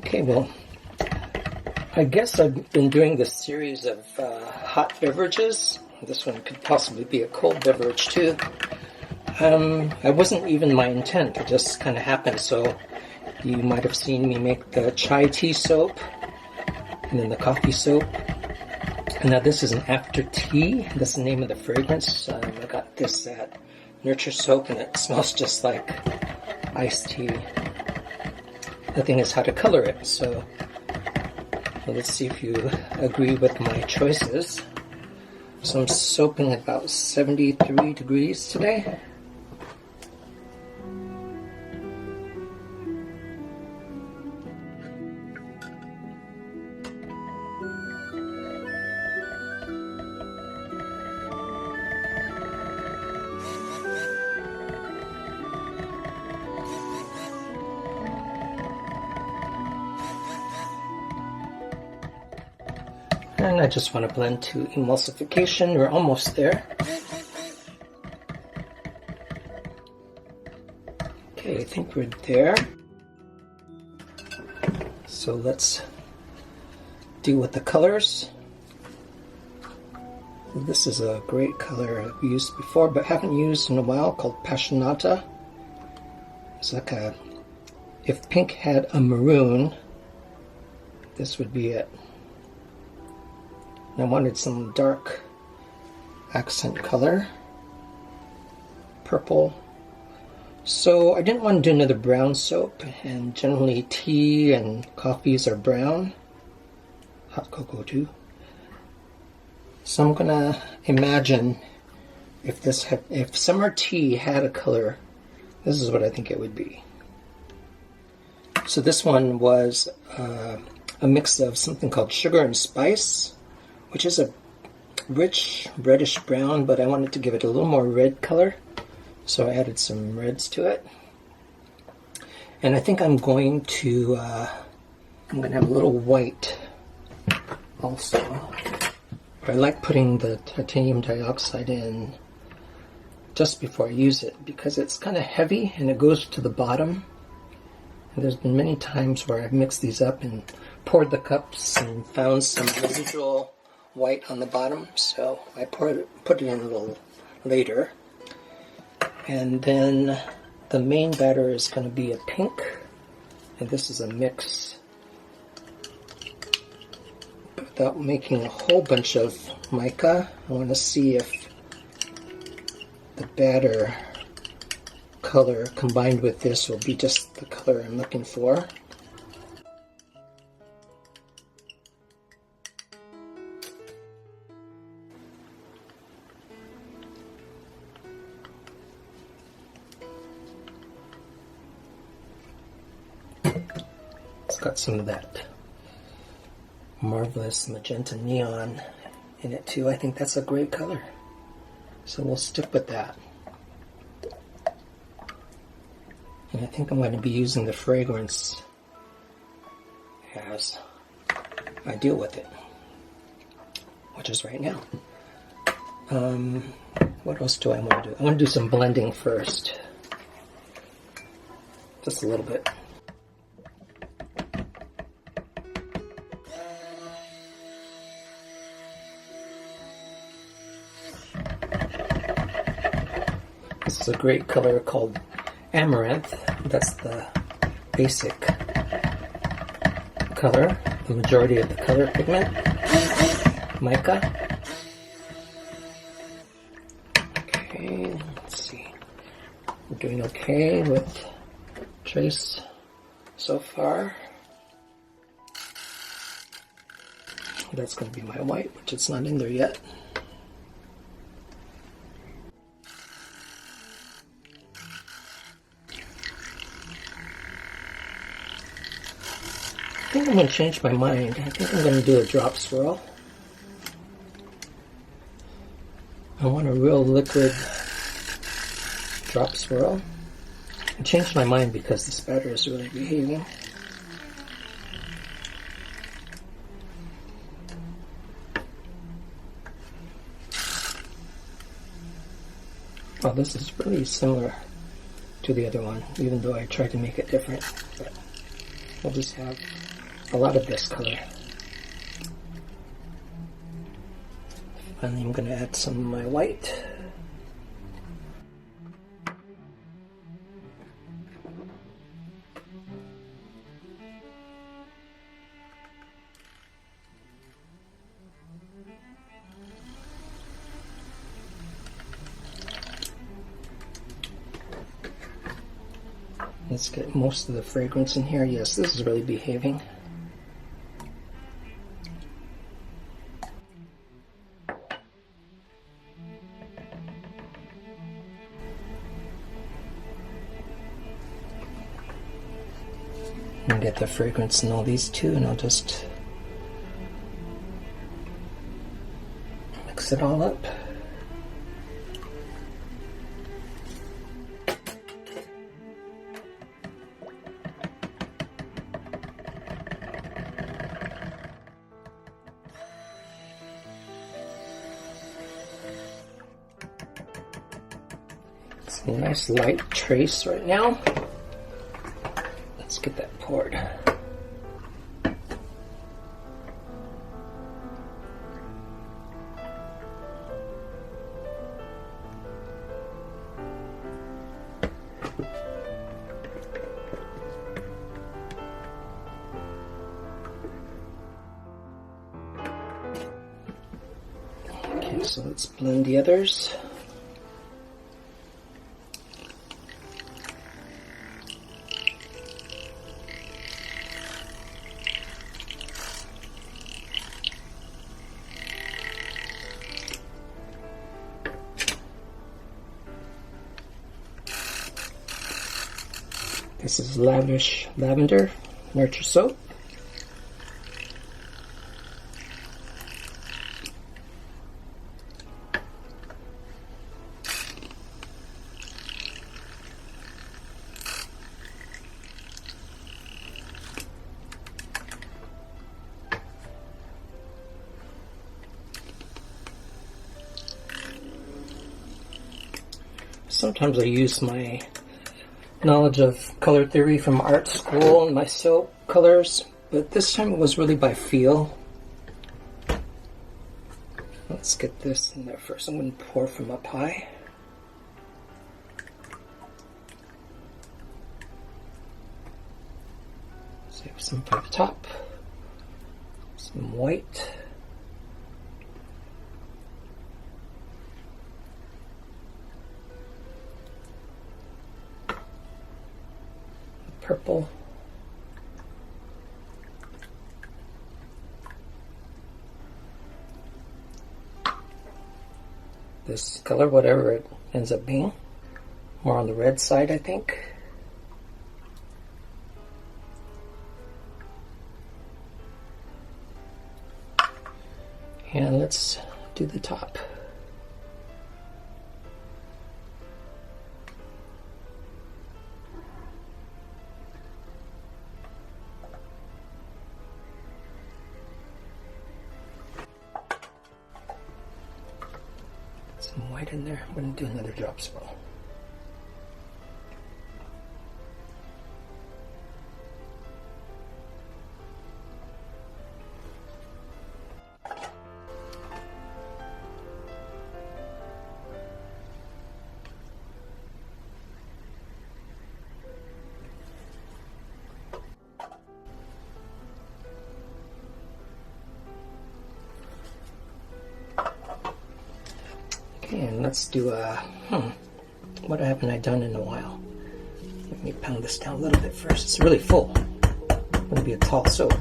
Okay, well, I guess I've been doing this series of hot beverages. This one could possibly be a cold beverage too. It wasn't even my intent, it just kind of happened. So you might have seen me make the chai tea soap and then the coffee soap. And now this is an after tea. That's the name of the fragrance. I got this at Nurture Soap and it smells just like iced tea. The thing is how to color it. So let's see if you agree with my choices. So I'm soaping at about 73 degrees today. And I just want to blend to emulsification. We're almost there. Okay, I think we're there. So let's do with the colors. This is a great color I've used before but haven't used in a while, called Passionata. It's like a, if pink had a maroon, this would be it. I wanted some dark accent color, purple. So I didn't want to do another brown soap, and generally tea and coffees are brown, hot cocoa too. So I'm gonna imagine if summer tea had a color, this is what I think it would be. So this one was a mix of something called sugar and spice, which is a rich reddish brown, but I wanted to give it a little more red color, so I added some reds to it. And I think I'm going to have a little white also. But I like putting the titanium dioxide in just before I use it because it's kind of heavy and it goes to the bottom. And there's been many times where I've mixed these up and poured the cups and found some residual white on the bottom, so I put it in a little later. And then the main batter is going to be a pink, and this is a mix. Without making a whole bunch of mica, I want to see if the batter color combined with this will be just the color I'm looking for. It's got some of that marvelous magenta neon in it too. I think that's a great color. So we'll stick with that. And I think I'm going to be using the fragrance as I deal with it, which is right now. What else do I want to do? I want to do some blending first. Just a little bit. This is a great color called Amaranth. That's the basic color, the majority of the color pigment. Mica. Okay, let's see. We're doing okay with trace so far. That's going to be my white, which it's not in there yet. I think I'm going to change my mind. I think I'm going to do a drop swirl. I want a real liquid drop swirl. I changed my mind because this batter is really behaving. Well, this is really similar to the other one, even though I tried to make it different. But we'll just have a lot of this color. Finally, I'm going to add some of my white. Let's get most of the fragrance in here. Yes, this is really behaving. And get the fragrance in all these too, and I'll just mix it all up. It's a nice light trace right now. Let's get that poured. Okay, so let's blend the others. This is Lavish Lavender Nurture Soap. Sometimes I use my knowledge of color theory from art school and my soap colors, but this time it was really by feel. Let's get this in there first. I'm going to pour from up high. Save some for the top. Some white. Purple. This color, whatever it ends up being, more on the red side, I think. And let's do the top. Some white in there. I'm going to do another drop swirl. Okay, and let's do a, what haven't I done in a while? Let me pound this down a little bit first. It's really full. It's going to be a tall soap.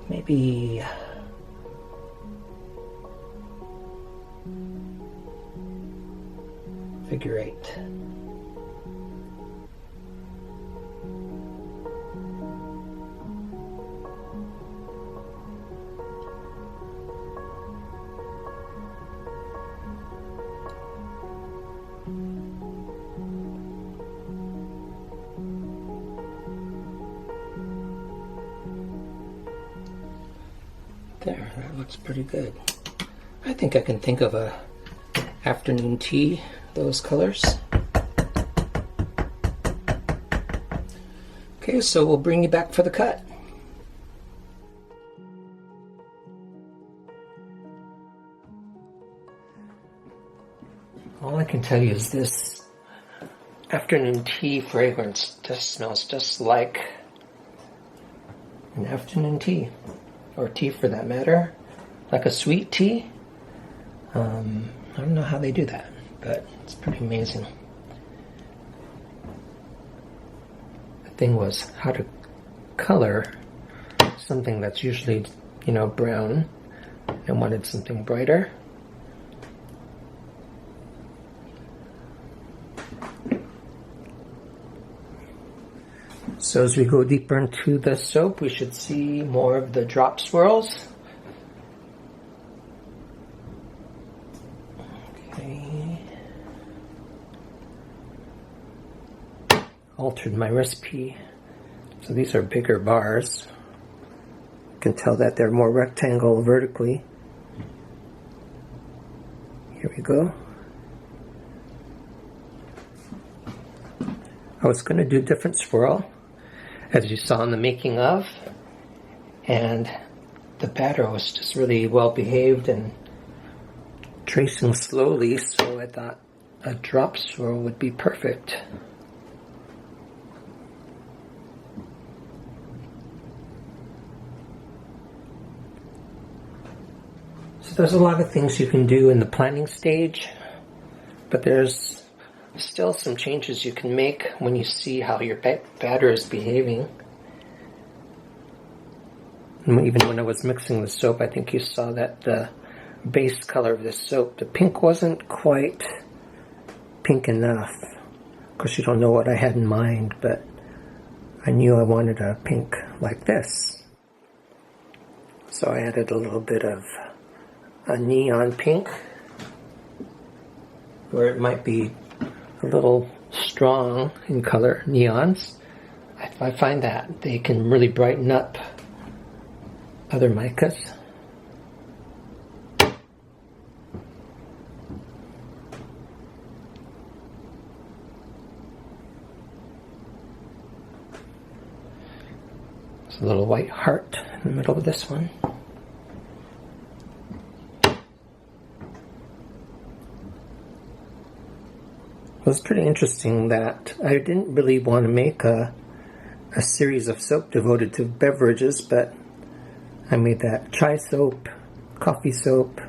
Maybe figure 8. There, that looks pretty good. I think I can think of a afternoon tea, those colors. Okay, so we'll bring you back for the cut. All I can tell you is this afternoon tea fragrance just smells just like an afternoon tea, or tea for that matter, like a sweet tea. I don't know how they do that, but it's pretty amazing. The thing was how to color something that's usually, you know, brown. I wanted something brighter. So as we go deeper into the soap, we should see more of the drop swirls. Okay. Altered my recipe. So these are bigger bars. You can tell that they're more rectangle vertically. Here we go. I was going to do a different swirl, as you saw in the making of, and the batter was just really well behaved and tracing slowly, so I thought a drop swirl would be perfect. So there's a lot of things you can do in the planning stage, but there's still some changes you can make when you see how your batter is behaving. And even when I was mixing the soap, I think you saw that the base color of the soap, the pink wasn't quite pink enough. Of course, you don't know what I had in mind, but I knew I wanted a pink like this. So I added a little bit of a neon pink, where it might be a little strong in color, neons. I find that they can really brighten up other micas. There's a little white heart in the middle of this one. It was pretty interesting that I didn't really want to make a series of soap devoted to beverages, but I made that chai soap, coffee soap,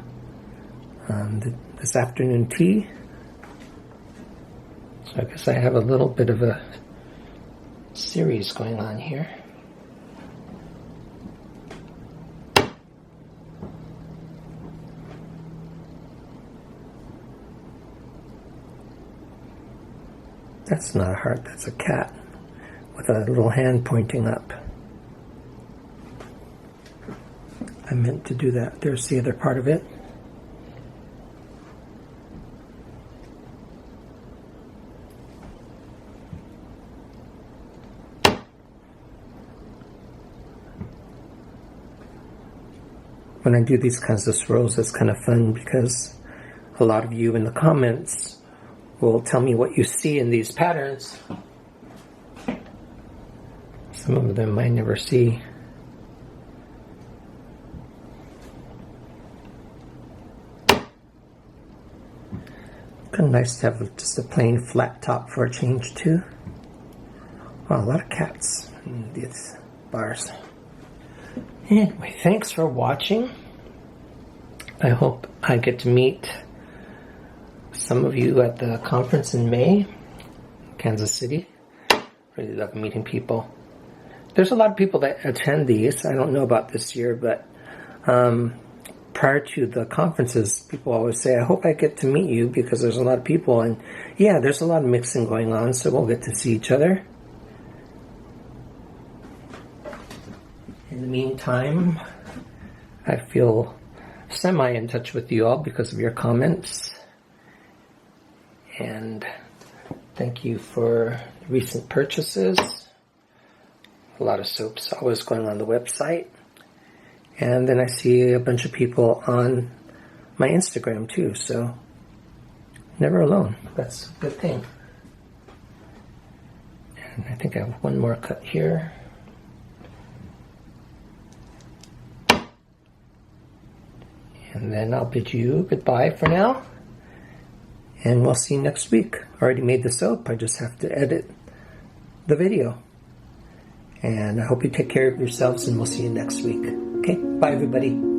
this afternoon tea. So I guess I have a little bit of a series going on here. That's not a heart, that's a cat with a little hand pointing up. I meant to do that. There's the other part of it. When I do these kinds of swirls, it's kind of fun because a lot of you in the comments will tell me what you see in these patterns. Some of them I never see. Kind of nice to have just a plain flat top for a change too. Wow, a lot of cats in these bars. Anyway, thanks for watching. I hope I get to meet some of you at the conference in May, Kansas City. Really love meeting people. There's a lot of people that attend these. I don't know about this year, but prior to the conferences, people always say, I hope I get to meet you because there's a lot of people. And yeah, there's a lot of mixing going on, so we'll get to see each other. In the meantime, I feel semi in touch with you all because of your comments. And thank you for recent purchases. A lot of soaps always going on the website. And then I see a bunch of people on my Instagram too, so never alone. That's a good thing. And I think I have one more cut here. And then I'll bid you goodbye for now. And we'll see you next week. I already made the soap. I just have to edit the video. And I hope you take care of yourselves, and we'll see you next week. Okay, bye everybody.